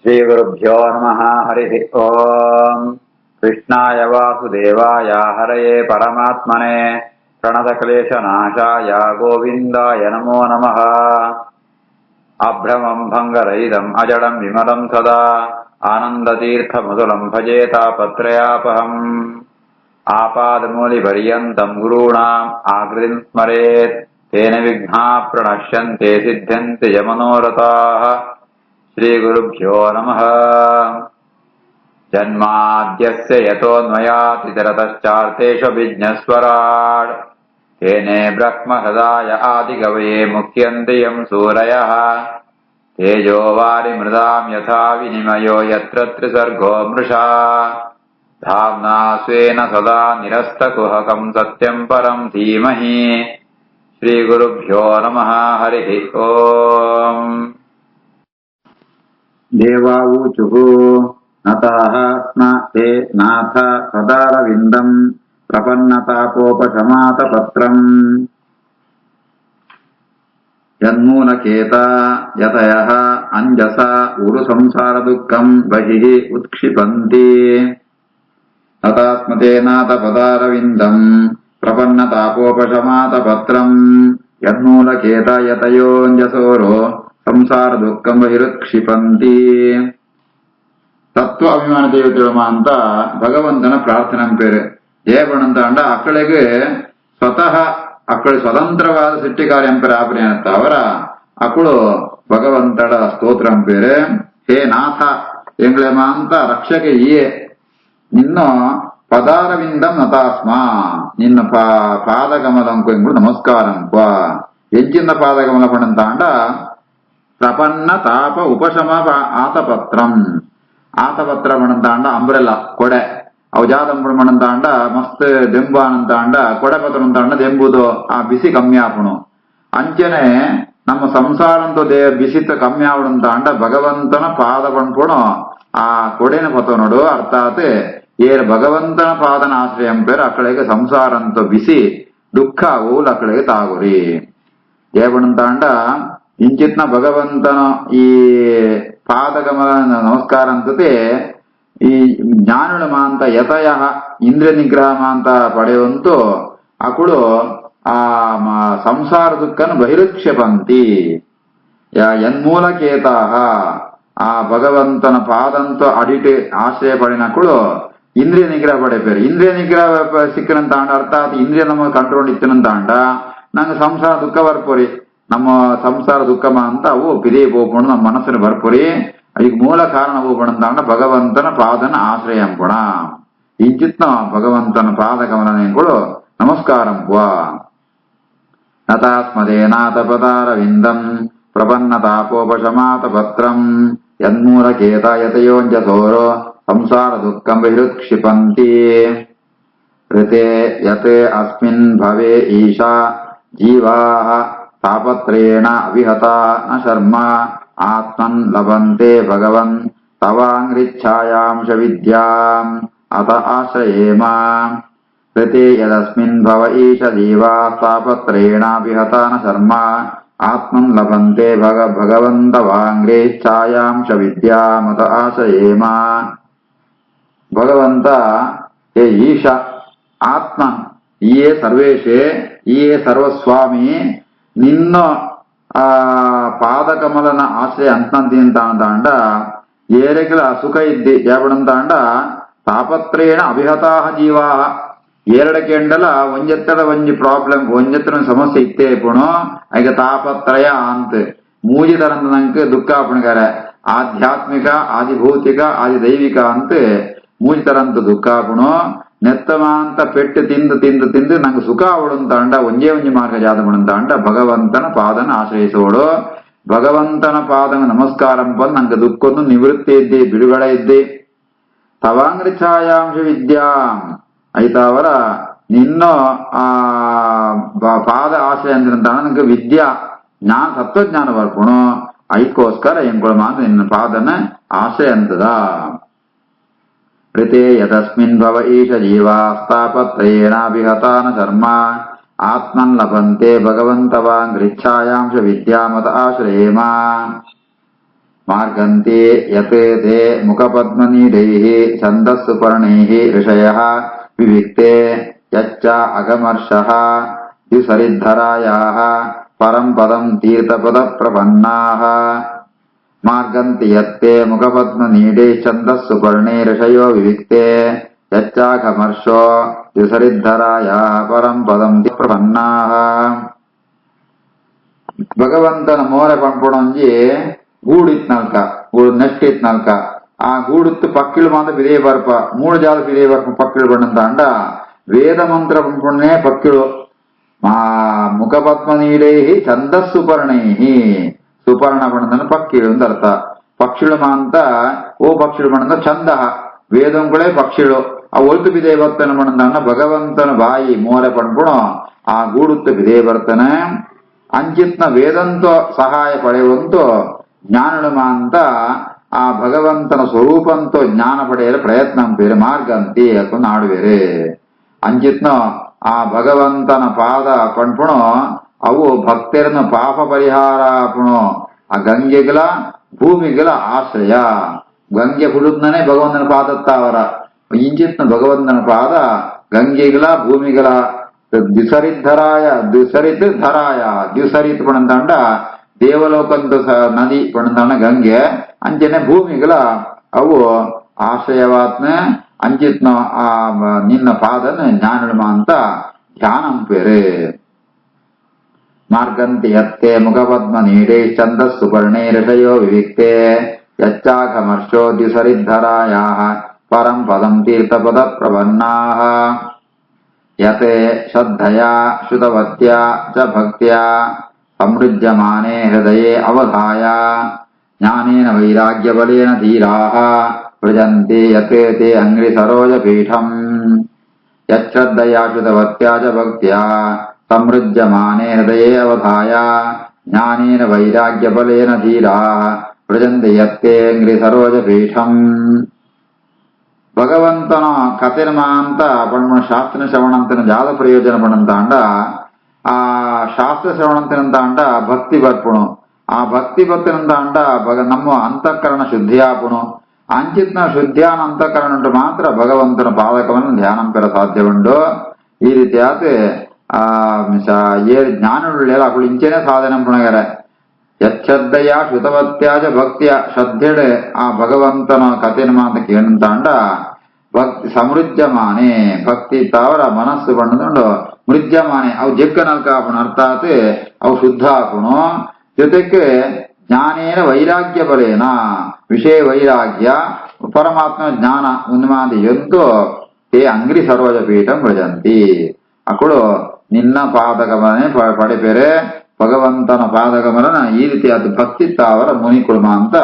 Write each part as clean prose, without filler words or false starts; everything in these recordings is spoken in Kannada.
श्रीगुरुभ्यो नमः। हरिः ओम्। कृष्णाय वासुदेवाय हरये परमात्मने प्रणतक्लेशनाशाय गोविन्दाय नमो नमः। अभ्रमम् भङ्गरहितम् अजडम् विमलम् सदा आनन्दतीर्थमधुरम् भजे तापत्रयापहम्। आपादमूलिपर्यन्तम् गुरूणाम् आकृतिम् स्मरेत् तेन विघ्नाः प्रणश्यन्ते सिद्ध्यन्ति च मनोरथाः। श्रीगुरुभ्यो नमः। जन्माद्यस्य यतोऽन्वयातितरतश्चार्थेष्वभिज्ञस्वराट् तेने ब्रह्महृदाय आदिकवये मुह्यन्ति यम् सूरयः। तेजो वारिमृदाम् यथा विनिमयो यत्र त्रिसर्गो मृषा धाम्ना स्वेन सदा निरस्तकुहकम् सत्यम् परम् धीमहि। श्रीगुरुभ्यो नमः। हरिः ओम्। देवावूचुः नताः स्म ते नाथ सदारविन्दम् प्रपन्नतापोपशमातपत्रम् यन्मूलकेता यतयः अञ्जसा उरुसंसारदुःखम् बहिः उत्क्षिपन्ति। नतास्मते नाथपदारविन्दम् प्रपन्नतापोपशमातपत्रम् यन्मूलकेता यतयोऽञ्जसोरो ಸಂಸಾರ ದುಃಖಂ ಬಹಿರುತ್ಕ್ಷಿಪಂತಿ. ತತ್ವ ಅಭಿಮಾನ ದೇವತೆಗಳಮ ಅಂತ ಭಗವಂತನ ಪ್ರಾರ್ಥನೆ ಪೇರು ಏಪಣಂತ ಅಂಡ ಅಕ್ಕಳಿಗೆ ಸ್ವತಃ ಅಕ್ಕಳು ಸ್ವತಂತ್ರವಾದ ಸೃಷ್ಟಿಕಾರ್ಯ ಪೇರು ಆಪಣೆ ಅಂತ ಅವರ ಅಕ್ಕಳು ಭಗವಂತಡ ಸ್ತೋತ್ರ ಪೇರು ಹೇ ನಾಥ ಎಂಗ್ಳೆಮ ಅಂತ ರಕ್ಷಕ ಈಯೇ ನಿನ್ನ ಪದಾರವಿಂದಂ ನತಾಸ್ಮ ನಿನ್ನ ಪಾದಕಮಲಂಕು ಎಂಬುದು ನಮಸ್ಕಾರಂಪ ಹೆಜ್ಜಿಂದ ಪಾದಕಮಲ ಪಣಂತ ಅಂಡ ಪ್ರಪನ್ನ ತಾಪ ಉಪಶಮ ಆತಪತ್ರಂ ಆತಪತ್ರ ಮಣಂತಾಂಡ ಅಂಬ್ರೆಲ್ಲ ಕೊಡೆ ಅವಜಾದಂಬುಡು ಮಣಂತಾಂಡ ಮಸ್ತ್ ದೆಂಬು ಅನಂತಾಂಡ ಕೊಡೆ ಪತ್ರ ಅಂತಾಂಡ ದೆಂಬುದು ಆ ಬಿಸಿ ಕಮ್ಮಿ ಆಪುಣು ಅಂಚನೆ ನಮ್ಮ ಸಂಸಾರಂతో ಬಿಸಿತ ಕಮ್ಮಿ ಆವಡಂತಾಂಡ ಭಗವಂತನ ಪಾದ ಪಣ್ಪುಣು ಆ ಕೊಡೆನ ಪತ ನೋಡು ಅರ್ಥಾತ್ ಏರ್ ಭಗವಂತನ ಪಾದನ ಆಶ್ರಯಂ ಪೇರು ಅಕ್ಕಳಿಗೆ ಸಂಸಾರಂతో ಬಿಸಿ ದುಃಖ ಊಲ್ ಅಕ್ಕಳಿಗೆ ತಾಗುರಿ ಏವಣಂತಾಂಡ ಇಂಚಿತ್ನ ಭಗವಂತನ ಈ ಪಾದಕಮಲ ನಮಸ್ಕಾರ ಅಂತತೆ ಈ ಜ್ಞಾನುಳ ಮಾಂತ ಯತಯ ಇಂದ್ರಿಯ ನಿಗ್ರಹ ಮಾಂತ ಪಡೆಯುವಂತೂ ಅಕುಳು ಆ ಸಂಸಾರ ದುಃಖನ ಬಹಿರುಕ್ಷೇಪಂತಿ ಯನ್ಮೂಲಕೇತಾಹ ಆ ಭಗವಂತನ ಪಾದಂತ ಅಡಿಟ್ ಆಶ್ರಯ ಪಡಿನಕುಳು ಇಂದ್ರಿಯ ನಿಗ್ರಹ ಪಡೆಪೇರು ಇಂದ್ರಿಯ ನಿಗ್ರಹ ಸಿಕ್ಕನಂತಾಂಡ ಅರ್ಥಾತ್ ಇಂದ್ರಿಯ ನಮ್ಮ ಕಂಟ್ರೋಲ್ ಇತ್ತನಂತಾಂಡ ನಂಗೆ ಸಂಸಾರ ದುಃಖ ಬರ್ಪೋರಿ ನಮ್ಮ ಸಂಸಾರ ದುಃಖಮ ಅಂತ ಅವು ಪಿದೇ ಪೋಪುಣ ನಮ್ಮ ಮನಸ್ಸಿನ ಬರ್ಪುರಿ ಅದಕ್ಕೆ ಮೂಲ ಕಾರಣ ಪೋಪಣಂತಾಂಡ ಭಗವಂತನ ಪಾದನ ಆಶ್ರಯ ಅಂಪುಣ ಇಂಚಿತ್ನ ಭಗವಂತನ ಪಾದ ಕಮಲನೆಗಳು ನಮಸ್ಕಾರಂಪುವ ನತಾಸ್ಮದೇ ನಾಥ ಪದಾರವಿಂದಂ ಪ್ರಪನ್ನತಾಪೋಪಶಮಾತ ಪತ್ರಂ ಯನ್ಮೂಲಕೇತ ಯತಯೋಂಜಸೋರೋ ಸಂಸಾರ ದುಃಖಂ ಬಹಿರುತ್ಕ್ಷಿಪಂತಿ. ಋತೆ ಯತ್ ಅಸ್ಮಿನ್ ಭವೆ ಈಶಾ ಜೀವಾಃ ತಾಪತ್ರೇಣ ಅವಿಹತ ನ ಶರ್ಮ ಆತ್ಮನ್ ಲಭಂತೆ ಭಗವನ್ ತವಾಂಗ್ರಿಚ್ಛಾಯಾಂಶ ವಿದ್ಯಾಂ ಅತ ಆಶ್ರಯೇಮ. ಋತೆ ಯದಸ್ಮಿನ್ ಭವ ಈಶ ಜೀವಾ ತಾಪತ್ರೇಣ ಅವಿಹತ ನ ಶರ್ಮ ಆತ್ಮನ್ ಲಭಂತೆ ಭಗವನ್ ತವಾಂಗ್ರಿಚ್ಛಾಯಾಂಶ ವಿದ್ಯಾಂ ಅತ ಆಶ್ರಯೇಮ. ಭಗವಂತ ಹೇ ಈಶ ಆತ್ಮ ಈಯೇ ಸರ್ವೇಶೇ ಈಯೇ ಸರ್ವಸ್ವಾಮಿ ನಿನ್ನ ಆ ಪಾದಕಮಲನ ಆಶ್ರಯ ಅಂತಂತಿ ಅಂತ ಅಂತಾಂಡ ಏರೆಗಳ ಸುಖ ಇದ್ದಿ ಯಾವಡಂತಾಂಡ ತಾಪತ್ರೇಣ ಅಭಿಹತಾಹ ಜೀವಾ ಎರಡಕ್ಕೆಂಡಲ ಒಂಜೆತ್ತಡ ಒಂಜಿ ಪ್ರಾಬ್ಲಮ್ ಒಂಜೆತ್ತಡ ಸಮಸ್ಯೆ ಇತ್ತೇ ಪುಣು ಈಗ ತಾಪತ್ರಯ ಅಂತ ಮೂಜಿ ತರಂದ ನಂಗೆ ದುಃಖ ಪುಣಗಾರ ಆಧ್ಯಾತ್ಮಿಕ ಆದಿಭೌತಿಕ ಆದಿ ದೈವಿಕ ಅಂತ ಮೂಜಿ ತರಂತ ದುಃಖ ಪುಣು ನೆತ್ತಮಾಂತ ಪೆಟ್ಟು ತಿಂದು ತಿಂದು ತಿಂದು ನಂಗೆ ಸುಖ ಅವಳಂತಾಂಡ ಒಂಜೇ ಒಂಜಿ ಮಾರ್ಗ ಜಾತ ಮಾಡಂತಾಂಡ ಭಗವಂತನ ಪಾದನ ಆಶ್ರಯಿಸೋಡು ಭಗವಂತನ ಪಾದನ ನಮಸ್ಕಾರಂ ಬಂದು ನಂಗೆ ದುಃಖವನ್ನು ನಿವೃತ್ತಿ ಇದ್ದಿ ಬಿಡುಗಡೆ ಇದ್ದಿ ತವಾಂಗ್ರಿ ಛಾಯಾಂಶ ವಿದ್ಯಾಂ ಐತಾವರ ನಿನ್ನ ಆ ಪಾದ ಆಶ್ರಯ ಅಂತಾಂಡ ನಂಗೆ ವಿದ್ಯಾ ಜ್ಞಾನ ಸತ್ವಜ್ಞಾನ ಬರ್ಪುಣು ಐಕೋಸ್ಕರ ಎಂಕೊಳ ಮಾತ್ರ ನಿನ್ನ ಪಾದನ ಆಶ್ರಯ ಅಂತದ. ಋತೆ ಯದಸ್ಮಿನ್ ಭವ ಈಶ ಜೀವಾಸ್ತಾಪತ್ರಯೇಣಾಭಿಹತ ನ ಶರ್ಮ ಆತ್ಮನ್ ಲಭಂತೆ ಭಗವಂತವಾಂಗ್ರಿಚ್ಛಾಯಾಂಶ ವಿದ್ಯಾಮತ ಆಶ್ರಯೇಮ. ಮಾರ್ಗಂತಿ ಯತ್ ತೇ ಮುಖಪದ್ಮನೀಡೈಃ ಛಂದಸ್ಸುಪರ್ಣೈಃ ಋಷಯಃ ವಿವಿಕ್ತೆ ಯಚ್ಚ ಅಗಮರ್ಷಃ ದ್ಯುಸರಿದ್ಧರಾಯಾಃ ಪರಂ ಪದಂ ತೀರ್ಥಪದ ಪ್ರಪನ್ನಾಃ ಮಾರ್ಗಂತಿ ಯತ್ತೆ ಮುಖಪದ್ಮನೀಡೈಃ ಛಂದಸ್ಸುಪರ್ಣೈಃ ಋಷಯೋ ವಿವಿಕ್ತೆ ಯಚ್ಚಾಘಮರ್ಷೋ ದ್ಯುಸರಿದ್ಧರಾಯಾಃ ಪರಂ ಪದಂ ಪ್ರಪನ್ನಾಃ. ಭಗವಂತನ ಮೋರೆ ಪಂಪುಣಂಜಿ ಗೂಡಿತ್ನಲ್ಕ ನೆಟ್ಟಿತ್ನಲ್ಕ ಆ ಗೂಡುತ್ತು ಪಕ್ಕಿಳು ಮಾತ ಬಿದೇ ಬರ್ಪ ಮೂಳು ಜಾಲ ಬಿದೇ ಬರ್ಪ ಪಕ್ಕಿಳು ಬಂದಂತ ಅಂಡ ವೇದ ಮಂತ್ರ ಪಂಪುಣನೆ ಪಕ್ಕಿಳು ಮುಖಪದ್ಮನೀಡೈಃ ಛಂದಸ್ಸುಪರ್ಣೈಃ ಸುಪರ್ಣ ಬಣ್ಣದ ಪಕ್ಕಿಳು ಅಂತ ಅರ್ಥ. ಪಕ್ಷಿಳು ಮಾಂತ ಓ ಪಕ್ಷಿಳು ಬಣ್ಣದ ಛಂದ ವೇದಂಗಳೇ ಪಕ್ಷಿಳು ಆ ಒಲ್ತು ಬಿದೇ ಬರ್ತನ ಬಣ್ಣದ ಭಗವಂತನ ಬಾಯಿ ಮೋರೆ ಪಂಪುಣು ಆ ಗೂಡುತ್ತು ಬಿದೇ ಬರ್ತನೆ ಅಂಚಿತ್ನ ವೇದಂತ ಸಹಾಯ ಪಡೆಯುವಂತೂ ಜ್ಞಾನಳು ಮಾಂತ ಆ ಭಗವಂತನ ಸ್ವರೂಪಂತೋ ಜ್ಞಾನ ಪಡೆಯಲು ಪ್ರಯತ್ನ ಬೇರೆ ಮಾರ್ಗಂತಿ ಅದೊಂದು ಆಡುವೇರೆ ಅಂಚಿತ್ನ ಆ ಭಗವಂತನ ಪಾದ ಪಂಪುಣು ಅವು ಭಕ್ತರನ್ನು ಪಾಪ ಪರಿಹಾರ ಪುಣು ಆ ಗಂಗೆಗಳ ಭೂಮಿಗಳ ಆಶ್ರಯ ಗಂಗೆ ಕುಡಿದ್ನೇ ಭಗವಂತನ ಪಾದತ್ತಾವರ ಇಂಚಿತ್ನ ಭಗವಂತನ ಪಾದ ಗಂಗೆಗಳ ಭೂಮಿಗಳ ದ್ಯುಸರಿದ್ಧರಾಯ ದ್ಯುಸರಿತ್ ಧರಾಯ ದ್ಯುಸರಿತ್ ಪಣಂತಾಂಡ ದೇವಲೋಕಂತ ನದಿ ಪಣಂತಾಂಡ ಗಂಗೆ ಅಂಚನೆ ಭೂಮಿಗಳ ಅವು ಆಶ್ರಯವಾತ್ನ ಅಂಚಿತ್ನ ಆ ನಿನ್ನ ಪಾದನ ಜ್ಞಾನಮ ಅಂತ ಧ್ಯಾನಂ ಪೇರೆ. ಮಾರ್ಗಂತಿ ಯತ್ತೆ ಮುಖಪದ್ಮನೀಡೈಃ ಛಂದಸ್ಸುಪರ್ಣೈಃ ಋಷಯೋ ವಿವಿಕ್ತೆ ಯಚ್ಚಾಘಮರ್ಷೋ ದ್ಯುಸರಿದ್ಧರಾಯಾಃ ಪರಂ ಪದಂ ತೀರ್ಥಪದ ಪ್ರಪನ್ನಾಃ ಯತೆ ಶ್ರದ್ಧಯಾ ಶ್ರುತವತ್ಯಾ ಚ ಭಕ್ತ್ಯಾ ಸಮೃಜ್ಯಮಾನೆ ಹೃದಯೇ ಅವಧಾಯ ಜ್ಞಾನೇನ ವೈರಾಗ್ಯಬಲೇನ ಧೀರಾಃ ವ್ರಜಂತೆ ಯತೆ ತೇ ಅಂಗ್ರಿ ಸರೋಜಪೀಠಂ ಯಚ್ಶ್ರದ್ಧಯಾ ಶ್ರುತವತ್ಯಾ ಚ ಭಕ್ತ್ಯಾ ಸಮೃಜ್ಯಮಾನೆ ಹೃದಯೇ ಅವಧಾಯ ಜ್ಞಾನೇನ ವೈರಾಗ್ಯಬಲೇನ ಧೀರಾಃ ವ್ರಜಂತೆ ಯತೆ ಅಂಗ್ರಿ ಸರೋಜಪೀಠಂ. ಭಗವಂತನ ಕಥೆನ ಮಾಂತ ಪಣ್ಣ ಶಾಸ್ತ್ರ ಶ್ರವಣಂತನ ಜಾದ ಪ್ರಯೋಜನ ಪಣಂತಾಂಡ ಆ ಶಾಸ್ತ್ರ ಶ್ರವಣಂತನಂತಾಂಡ ಭಕ್ತಿ ಬರ್ಪುಣು ಆ ಭಕ್ತಿ ಭಕ್ತನಂತಾಂಡ ನಮ್ಮ ಅಂತಃಕರಣ ಶುದ್ಧಿಯಾಪುಣು ಅಂಚಿತ್ನ ಶುದ್ಧಿಯಾನ ಅಂತಃಕರಣ ಉಂಟು ಮಾತ್ರ ಭಗವಂತನ ಪಾದಕವನ್ನು ಧ್ಯಾನ ಪೆರ ಸಾಧ್ಯವುಂಡು. ಈ ರೀತಿಯಾದ ಜ್ಞಾನವುಳ್ಳ ಅವಳು ಇಂಚೆನೆ ಸಾಧನೆ ಪುಣಗರೆ ಯಚ್ಛ್ರದ್ಧೆಯ ಶ್ರುತವತ್ಯಾಜ ಭಕ್ತಿಯ ಶ್ರದ್ಧೆಡೆ ಆ ಭಗವಂತನ ಕಥೆನ ಮಾತ ಕೇಳಂತಾಂಡ ಭಕ್ತಿ ಸಮೃದ್ಧಮಾನೆ ಭಕ್ತಿ ತಾವರ ಮನಸ್ಸು ಬಣ್ಣದುಂಡು ಮೃಜ್ಯಮಾನೆ ಅವು ಜಗ್ಗನಲ್ಕ ಆಪುಣ ಅರ್ಥಾತ್ ಅವು ಶುದ್ಧ ಆಪುಣು ಜೊತೆಗೆ ಜ್ಞಾನೇನ ವೈರಾಗ್ಯ ಬಲೇನ ವಿಷಯ ವೈರಾಗ್ಯ ಪರಮಾತ್ಮ ಜ್ಞಾನ ಉನ್ಮಾದಿ ಎಂತೂ ತೇ ಅಂಗ್ರಿ ಸರೋಜ ಪೀಠಂ ವ್ರಜಂತಿ ಅಕ್ಕಳು ನಿನ್ನ ಪಾದಗಮನೆ ಪಡೆಪೆರೆ ಭಗವಂತನ ಪಾದಗಮನ ಈ ರೀತಿಯಾದ ಭಕ್ತಿ ತಾವರ ಮುನಿಕುಳ್ಮ ಅಂತ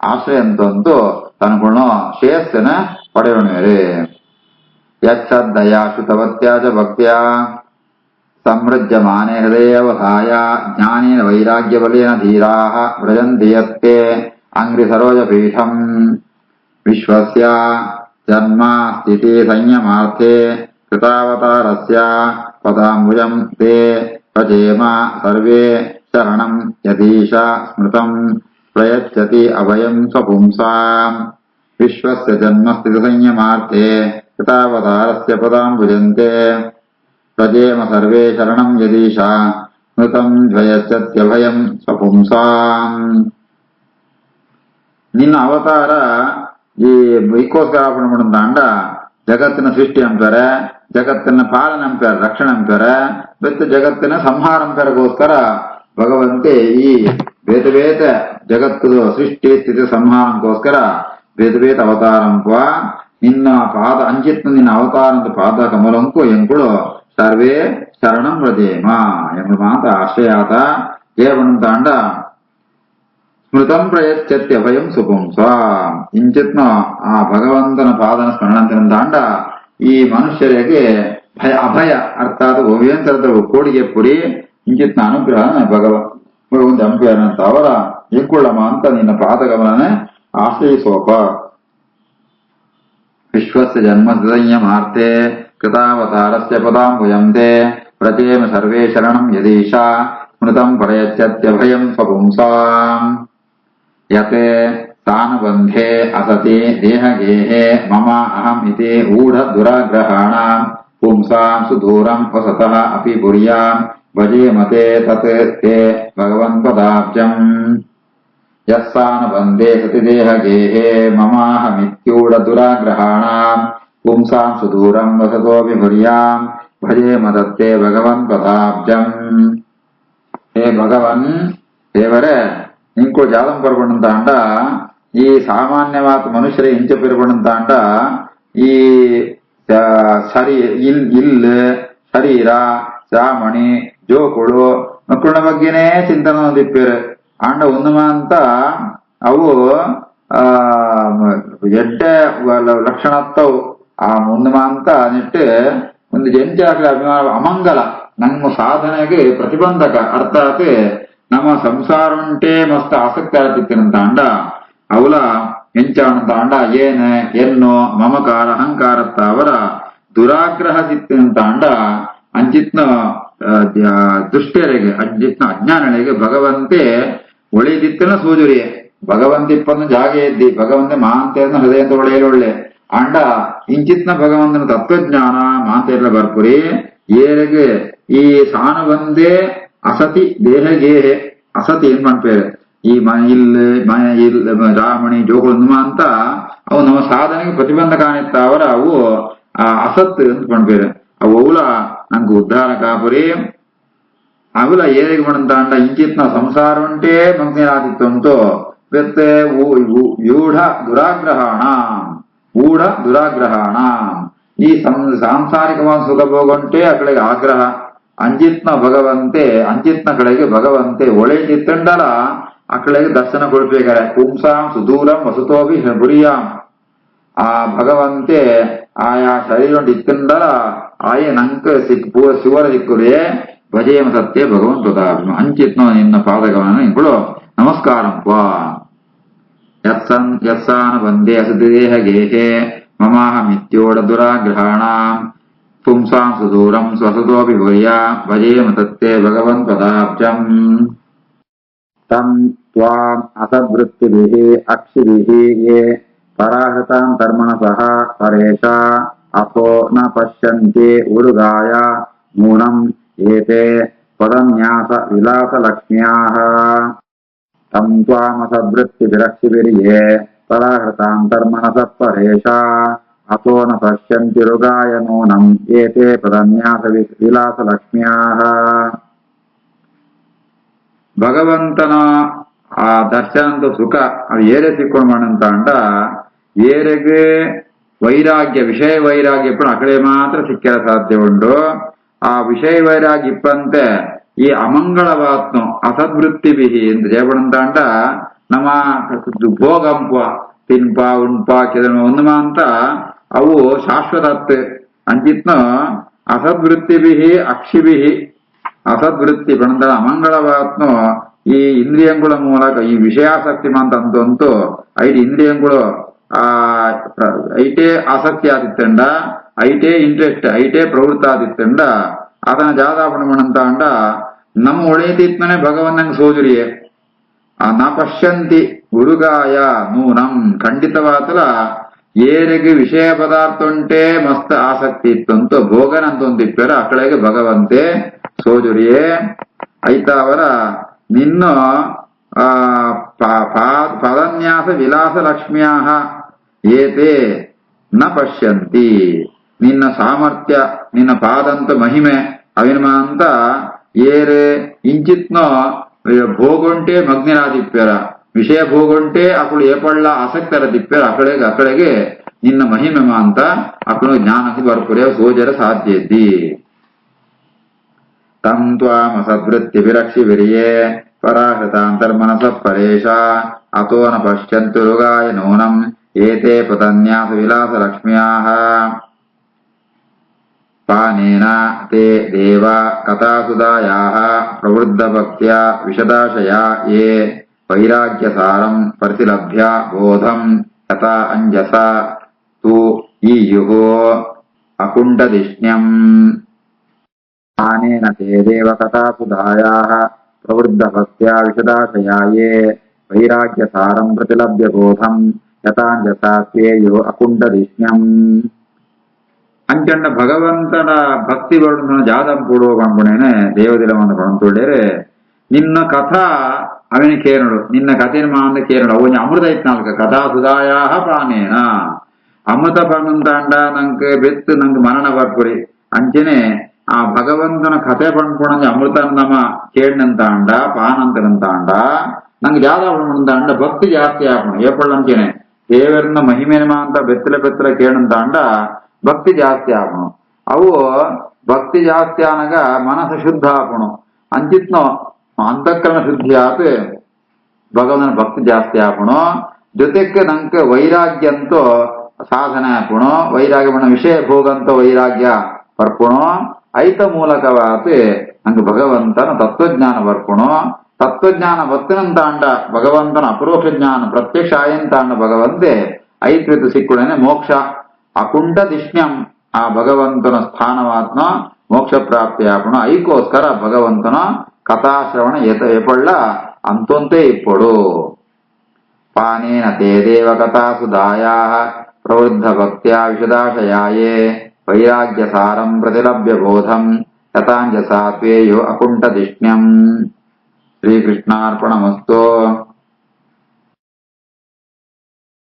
ಆಶ್ರಯ ಅಂತಂತೂ ತನಗುಣ ಶ್ರೇಯಸ್ಸನ ಪಡೆಯೋಣವೇರೆ. ಯಚ್ಛ್ರದ್ಧಯಾ ಶ್ರುತವತ್ಯಾಜ ಭಕ್ತ್ಯಾ ಸಮೃಜ್ಯಮಾನೆ ಹೃದಯವಧಾಯ ಜ್ಞಾನೇನ ವೈರಾಗ್ಯಬಲೇನ ಧೀರಾಃ ವ್ರಜಂತಿ ಯತ್ತೆ ಅಂಗ್ರಿ ಸರೋಜಪೀಠಂ. ವಿಶ್ವಸ್ಯ ಜನ್ಮ ಸ್ಥಿತಿ ಸಂಯಮಾರ್ಥೆ ಕೃತಾವತಾರಸ್ಯ ಪದಾಂಬುಜಂ ತೇ ಪ್ರಜೇಮ ಸರ್ವೇ ಶರಣಂ ಯದೀಶ ಸ್ಮೃತಂ ಪ್ರಯಚ್ಛತಿ ಅಭಯಂ ಸ್ವಪುಂಸಾಂ. ವಿಶ್ವಸ್ಯ ಜನ್ಮ ಸ್ಥಿತಿ ಸಂಯಮಾರ್ಥೆ ಕೃತಾವತಾರಸ್ಯ ಪದಾಂಬುಜಂತೆ ಪ್ರಜೇಮ ಸರ್ವೇ ಶರಣಂ ಯದೀಶ ಸ್ಮೃತಂ ದ್ವಯಚ್ಛತ್ಯಭಯಂ ಸ್ವಪುಂಸಾಂ. ನಿನ್ನ ಅವತಾರ ಈ ಇದಕ್ಕೋಸ್ಕರ ಪಣದಾಂಡ ಜಗತ್ತಿನ ಸೃಷ್ಟಿ ಅಂತಾರೆ, ಜಗತ್ತಿನ ಪಾಲನೆ ಅಂತಾರೆ, ರಕ್ಷಣೆ ಅಂತಾರೆ, ಮತ್ತು ಜಗತ್ತಿನ ಸಂಹಾರ ಅಂಪೆರಗೋಸ್ಕರ ಭಗವಂತೆ ಈ ಬೇತ ಬೇತ ಜಗತ್ತು ಸೃಷ್ಟಿ ಸ್ಥಿತಿ ಸಂಹಾರಕ್ಕೋಸ್ಕರ ಬೇತ ಬೇತ ಅವತಾರಂಪ ನಿನ್ನ ಪಾದ ಅಂಚಿತ್ನ ನಿನ್ನ ಅವತಾರಂತ ಪಾದ ಕಮಲಂಕು ಎಂಕುಳು ಸರ್ವೇ ಶರಣಂ ವ್ರಜೇಮ ಎಂಬ ಮಾತ ಆಶ್ರಯಾತ ಏವಣಂತಾಂಡ ಸ್ಮೃತಂ ಪ್ರಯಚ್ಛತ್ಯ ಭಯಂ ಸುಪುಂಸ. ಇಂಚಿತ್ನ ಆ ಭಗವಂತನ ಪಾದನ ಸ್ಮರಣಂತಾಂಡ ಈ ಮನುಷ್ಯರಿಗೆ ಭಯ ಅಭಯ ಅರ್ಥಾತ್ ಒವ್ಯಂತರದ ಕೋಡಿಗೆ ಪುರಿ ಇಂಚಿತ್ನ ಅನುಗ್ರಹ ಭಗವಂತ ಅಂಪೇರಂತ ಅವರ ಎಂಕುಳ್ಳಮ ಅಂತ ನಿನ್ನ ಪಾದಗಮನ ಆಶ್ರಯಿಸೋಪ. ವಿಶ್ವಸ್ಯ ಜನ್ಮ ಸಂಯಮಾರ್ಥೆ ಕೃತಾವತಾರಸ್ಯ ಪದಾಂಬುಜಂತೆ ಪ್ರಜೇಮ ಸರ್ವೇ ಶರಣಂ ಯದೀಶ ಸ್ಮೃತಂ ಪ್ರಯಚ್ಛತ್ಯ ಭಯಂ ಸ್ವಪುಂಸಾಂ. ಯತೆ ಸ್ಥಾನಬಂಧೆ ಅಸತಿ ದೇಹಗೇಹೆ ಮಮ ಅಹಂ ಇತಿ ಊಢ ದುರಾಗ್ರಹಾಣ ಪುಂಸಾಂ ಸುದೂರಂ ವಸತಃ ಅಪಿ ಭುರ್ಯಾಂ ಭಜೆ ಮತೆ ತತ್ ತೇ ಭಗವನ್ಪದಾಬ್ಜಂ ಯಸ್ಸಾನಬಂಧೆ ಸತಿ ದೇಹಗೇಹೇ ಮಮಾಹಮಿತ್ಯೂಢ ದುರಾಗ್ರಹಾಣಾಂ ಪುಂಸಾಂ ಸುದೂರಂ ವಸತೋಪಿ ಭುರ್ಯಾಂ ಭಜೆ ಮತತ್ತೆ ಭಗವನ್ಪದಾಬ್ಜಂ. ಹೇ ಭಗವನ್ ದೇವರೇ, ಇಂಕು ಜಾತಂ ಪರ್ಪಣಂತಾಂಡ ಈ ಸಾಮಾನ್ಯವಾದ ಮನುಷ್ಯರೇ ಇಂಚ ಪರ್ಪಣಂತಾಂಡ ಈ ಶರೀರ ಚಾಮಣಿ ಜೋಕುಳು ಮಕ್ಕಳ ಬಗ್ಗೆನೇ ಚಿಂತನೆ ಹೊಂದಿಪ್ಪೇರು ಆಂಡ ಒಂದುಮ ಅಂತ ಅವು ಎಡ್ಡ ಲಕ್ಷಣತ್ತವು ಆ ಒಂದುಮ ಅಂತ ನಿಟ್ಟು ಒಂದು ಜಂಜಾಗ್ಲ ಅಭಿಮಾನ ಅಮಂಗಲ ನಮ್ಮ ಸಾಧನೆಗೆ ಪ್ರತಿಬಂಧಕ ಅರ್ಥಾತ್ ನಮ್ಮ ಸಂಸಾರ ಉಂಟೇ ಮಸ್ತ್ ಆಸಕ್ತಿ ಆಗ್ತಿತ್ತಂತ ಅಂಡ ಅವಲ ಎಂಚಾಣಂತ ಅಂಡ ಏನ ಎನ್ನೋ ಮಮಕಾರ ಅಹಂಕಾರತ್ತ ಅವರ ದುರಾಗ್ರಹ ಸಿಕ್ತಿನಂತ ಅಂಡ ಅಂಚಿತ್ನ ದುಷ್ಟರಿಗೆ ಅಂಚಿತ್ನ ಅಜ್ಞಾನಿಗಳಿಗೆ ಭಗವಂತೆ ಒಳೆದಿತ್ತನ ಸೂಜುರಿಯೇ ಭಗವಂತಿಪ್ಪನ್ನು ಜಾಗೆ ಎದ್ದಿ ಭಗವಂತೆ ಮಾಂತೇರ್ನ ಹೃದಯಂತ ಒಳೆಯಲೊಳ್ಳೆ ಅಂಡ ಇಂಚಿತ್ನ ಭಗವಂತನ ತತ್ವಜ್ಞಾನ ಮಾಂತೇರ್ಲ ಬರ್ಪುರಿ ಏರಿಗೆ ಈ ಸಾನುವಂದೇ ಅಸತಿ ದೇಹಗೇಹೆ ಅಸತಿ ಏನ್ ಮಾಡ್ಪೇರು ಈ ರಾಮಣಿ ಜೋಗುಳು ಅಂತ ಅವು ನಮ್ಮ ಸಾಧನೆಗೆ ಪ್ರತಿಬಂಧ ಕಾಣಿತ್ತ ಅವರ ಅವು ಅಸತ್ ಅಂತ ಮಾಡ್ಪೇರು ಅವು ಅವಲ ನಂಗೆ ಉದ್ಧಾರ ಕಾಪುರಿ ಅವಲ ಏರಿಗೆ ಮಾಡಂತ ಅಂಡ ಇಂಚಿತ್ನ ಸಂಸಾರ ಉಂಟೇ ಮಗ್ನ ಆದಿತ್ತು ಅಂತೂ ಮತ್ತೆ ಊಢ ದುರಾಗ್ರಹಣ ಈ ಸಾಂಸಾರಿಕವಾದ ಸುಖ ಭೋಗಂಟೇ ಅಕಡೆಗೆ ಆಗ್ರಹ ಅಂಜಿತ್ನ ಭಗವಂತೆ ಅಂಜಿತ್ನ ಕಡೆಗೆ ಭಗವಂತೆ ಒಳೆದಿತ್ತಂಡಲ ಅಕಡೆಗೆ ದರ್ಶನ ಕೊಡ್ಬೇಕಾರೆ ಪುಂಸಾಂ ಸುದೂರಂ ವಸತೋಭಿ ಭುರಿಯಾಂ ಆ ಭಗವಂತೆ ಆಯಾ ಶರೀರ ಇತ್ತಂಡಲ ಆಯೆ ನಂಕ ಶಿವರ ಸಿಕ್ಕುರೇ ಭಜೇಮ ಸತ್ಯ ಭಗವಂತ ಅಂಚಿತ್ನ ನಿನ್ನ ಪಾದಗವನ್ನು ಇಂಗಳು ನಮಸ್ಕಾರಂಪ ಯತ್ಸಾನ ಬಂದೇ ಅಸದೇಹ ಗೇಹೆ ಮಮಾಹಮಿತ್ಯೋಡ ದುರಾಗ್ರಹಾಣಾಂ ಪುಂಸಾಂ ಸುದೂರಂ ಸ್ವಸತೋಪಿ ಭೂಯಾಂ ಭಜೇಮ ತತ್ತೇ ಭಗವನ್ಪದಾಬ್ಜಂ. ತಂ ತ್ವಾಂ ಅಸದ್ವೃತ್ತಿಭಿಃ ಅಕ್ಷಿಭಿಃ ಯೇ ಪರಾಹೃತಾಂ ಕರ್ಮಣಸಃ ಪರೇಷಾ ಅಪೋ ನ ಪಶ್ಯಂತಿ ಉರುಗಾಯ ನೂನಂ ಏತೆ ಪದನ್ಯಾಸ ವಿಲಾಸಲಕ್ಷ್ಮ್ಯಾಃ. ತಂ ತ್ವಾಮಸದ್ವೃತ್ತಿಭಿರಕ್ಷಿಭಿರ್ಯೇ ಪರಾಹೃತಾಂ ಕರ್ಮಣಸಃ ಪರೇಷಾ ಅಪೋ ನ ಪಶ್ಯಂತಿ ರುಗಾಯ ನೂನಂ ಏತೆ ಪದನ್ಯಾಸ ವಿಲಾಸಲಕ್ಷ್ಮ್ಯಾಃ. ಭಗವಂತನ ಆ ದರ್ಶನದ ಸುಖ ಅದು ಏರೆ ಸಿಕ್ಕೊಂಡು ಮಾಡಂತ ಅಂಡ ಏರೆಗೆ ವೈರಾಗ್ಯ ವಿಷಯ ವೈರಾಗ್ಯ ಇಪ್ಪಣ ಆ ಕಡೆ ಮಾತ್ರ ಸಿಕ್ಕರ ಸಾಧ್ಯ ಉಂಟು. ಆ ವಿಷಯ ವೈರಾಗ್ಯ ಇಪ್ಪಂತೆ ಈ ಅಮಂಗಳವಾತ್ನು ಅಸದ್ವೃತ್ತಿ ಬಿಹಿ ಅಂತ ಜಯಪಡಂತ ಅಂಡ ನಮ್ಮ ಭೋಗಂಪ ತಿನ್ಪ ಉಣ್ಪ ಕೆದನು ಒಂದುಮ ಅಂತ ಅವು ಶಾಶ್ವತತ್ ಅಂಚಿತ್ನ ಅಸದ್ವೃತ್ತಿ ಬಿಹಿ ಅಕ್ಷಿಬಿಹಿ ಅಸದ್ವೃತ್ತಿ ಪಣಂತ ಅಮಂಗಳವಾತ್ನು ಈ ಇಂದ್ರಿಯಂಗಳ ಮೂಲಕ ಈ ವಿಷಯಾಸಕ್ತಿ ಅಂತಂತೂ ಐದು ಇಂದ್ರಿಯಂಗಳು ಐಟೇ ಆಸಕ್ತಿ ಆದಿತ್ತಂಡ ಐಟೇ ಇಂಟ್ರೆಸ್ಟ್ ಐಟೇ ಪ್ರವೃತ್ತ ಆದಿತ್ತಂಡ ಅದನ್ನ ಜಾದಾಪಣಮಣಂತ ಅಂಡ ನಮ್ಮ ಒಳೆದಿತ್ಮನೆ ಭಗವನ್ನಂಗೆ ಸೋಜುರಿಯೇ ನ ಪಶ್ಯಂತಿ ಗುರುಗಾಯ ನೂನಂ ಖಂಡಿತವಾತಲ ಏರಿಗೆ ವಿಷಯ ಪದಾರ್ಥ ಉಂಟೇ ಮಸ್ತ್ ಆಸಕ್ತಿ ಇತ್ತಂತೂ ಭೋಗನಂತೊಂದಿಪ್ಪೇರ ಅಕಳೆಗೆ ಭಗವಂತೆ ಸೋಜುರಿಯೇ ಐತ ಅವರ ನಿನ್ನ ಪದನ್ಯಾಸ ವಿಲಾಸ ಲಕ್ಷ್ಮ್ಯಾಹ ಏತೆ ನ ಪಶ್ಯಂತಿ ನಿನ್ನ ಸಾಮರ್ಥ್ಯ ನಿನ್ನ ಪಾದಂತ ಮಹಿಮೆ ಅವಿನ್ಮ ಅಂತ ಏರೆ ಇಂಚಿತ್ನೋ ಭೋಗುಂಟೆ ಮಗ್ನರಾದಿಪ್ಪೇರ ವಿಷಯ ಭೋಗುಂಟೆ ಅಕಳು ಏಪಳ್ಳ ಆಸಕ್ತರ ದಿಪ್ಪೇರ ಅಕಳೆಗೆ ನಿನ್ನ ಮಹಿಮೆ ಅಂತ ಅಕಳು ಜ್ಞಾನಕ್ಕೆ ಬರ್ಪುರೆ ಸೋಜರ ಸಾಧ್ಯ ಇದ್ದಿ. ತಂ ತ್ವಾಮಸದ್ವೃತ್ತಿ ವಿರಕ್ಷಿಭಿರ್ಯೇ ಪರಾಹೃತಾಂತರ್ಮನಸಃ ಪರೇಷಾ ಅತೋ ನ ಪಶ್ಯಂತಿ ರುಗಾಯ ನೂನಂ ಏತೆ ಪದನ್ಯಾಸ ವಿಲಾಸ ಲಕ್ಷ್ಮ್ಯಾಃ. ಪಾನೇನ ತೇ ದೇವ ಕಥಾಸುಧಾಯಾಃ ಪ್ರವೃದ್ಧ ಭಕ್ತ್ಯಾ ವಿಶದಾಶಯಾ ಯೇ ವೈರಾಗ್ಯಸಾರಂ ಪ್ರತಿಲಭ್ಯ ಬೋಧಂ ಯಥಾ ಅಂಜಸ ತು ಈಯುಃ ಅಕುಂಠದಿಷ್ಣ್ಯಂ. ಪಾನೇನ ತೇ ದೇವ ಕಥಾಸುಧಾಯಾಃ ಪ್ರವೃದ್ಧ ಭಕ್ತ್ಯಾ ವಿಶದಾಶಯಾ ಯೇ ವೈರಾಗ್ಯ ಸಾರಂ ಪ್ರತಿಲಭ್ಯ ಬೋಧಂ ಯಥಾಂಜಸಾ ಸ್ವೇಯೋ ಅಕುಂಠದಿಷ್ಣ್ಯಂ ಅಂಚಂಡ ಭಗವಂತನ ಭಕ್ತಿ ವರ್ಣನ ಜಾದಂ ಪೂಡುವ ಪಂಪುಣೇನೆ ದೇವದಿಲವನ್ನು ಪಣಂತುಳ್ಳೇರೆ ನಿನ್ನ ಕಥಾ ಅವನ ಕೇರಳು ನಿನ್ನ ಕಥೆನ ಮಾಂದ ಕೇರಳು ಅವನ ಅಮೃತ ಇತ್ನಾಲ್ಕ ಕಥಾ ಸುಧಾಯಾ ಪ್ರಾಣೇನ ಅಮೃತ ಪಣಂತಾಂಡ ನಂಗೆ ಬೆತ್ತು ನಂಗೆ ಮರಣ ಬರ್ಪುರಿ ಅಂಚನೆ ಆ ಭಗವಂತನ ಕಥೆ ಪಣ್ಪುಣಂಜ ಅಮೃತ ನಮ ಕೇಳಿನಂತಾಂಡ ಪಾನಂತನಂತಾಂಡ ನಂಗೆ ಜಾದ ಪಣಂತಾಂಡ ಭಕ್ತಿ ಜಾಸ್ತಿ ಆಪಣ ಏಪಳ್ಳಂಚನೆ ದೇವರನ್ನ ಮಹಿಮೆನಮ ಅಂತ ಬೆತ್ತಲೆ ಬೆತ್ತಲೆ ಕೇಳಂತಾಂಡ ಭಕ್ತಿ ಜಾಸ್ತಿ ಆಪಣು ಅವು ಭಕ್ತಿ ಜಾಸ್ತಿ ಆನಾಗ ಮನಸ್ಸು ಶುದ್ಧ ಆಪಣು ಅಂಚಿತ್ನೋ ಅಂತಃಕರಣ ಶುದ್ಧಿ ಆತ ಭಗವಂತನ ಭಕ್ತಿ ಜಾಸ್ತಿ ಆಪಣು ಜೊತೆಗೆ ನಂಗೆ ವೈರಾಗ್ಯ ಅಂತೂ ಸಾಧನೆ ಆಪಣು ವೈರಾಗ್ಯ ಬಣ್ಣ ವಿಷಯ ಭೋಗಂತ ವೈರಾಗ್ಯ ಬರ್ಪುಣು ಐತ ಮೂಲಕವಾತ ನಂಗೆ ಭಗವಂತನ ತತ್ವಜ್ಞಾನ ಬರ್ಪುಣು ತತ್ವಜ್ಞಾನ ಭಕ್ತಿನಂತಾಂಡ ಭಗವಂತನ ಅಪರೋಕ್ಷ ಜ್ಞಾನ ಪ್ರತ್ಯಕ್ಷ ಆಯಂತಾಂಡ ಭಗವಂತೆ ಐತ್ವಿತ ಸಿಕ್ಕುಡನೆ ಮೋಕ್ಷ ಅಕುಂಠ ದಿಷ್ಣ್ಯಂ ಆ ಭಗವಂತನ ಸ್ಥಾನವಾತ್ಮ ಮೋಕ್ಷ ಪ್ರಾಪ್ತಿಯಾಪಣ ಐಕೋಸ್ಕರ ಭಗವಂತನ ಕಥಾಶ್ರವಣ ಎಪಳ್ಳ ಅಂತೊಂತೆ ಇಪ್ಪಡು ಪಾನೇನ ತೇ ದೇವ ಕಥಾಸುಧಾಯಾ ಪ್ರವೃದ್ಧ ಭಕ್ತ್ಯಾ ವಿಶದಾಶಯಾಯೇ ವೈರಾಗ್ಯ ಸಾರಂ ಪ್ರತಿಲಭ್ಯ ಬೋಧಂ ಯಥಾಂಜಸಾ ತ್ವೇಯೋ ಅಕುಂಠದಿಷ್ಣ್ಯಂ ಶ್ರೀಕೃಷ್ಣಾರ್ಪಣಮಸ್ತು.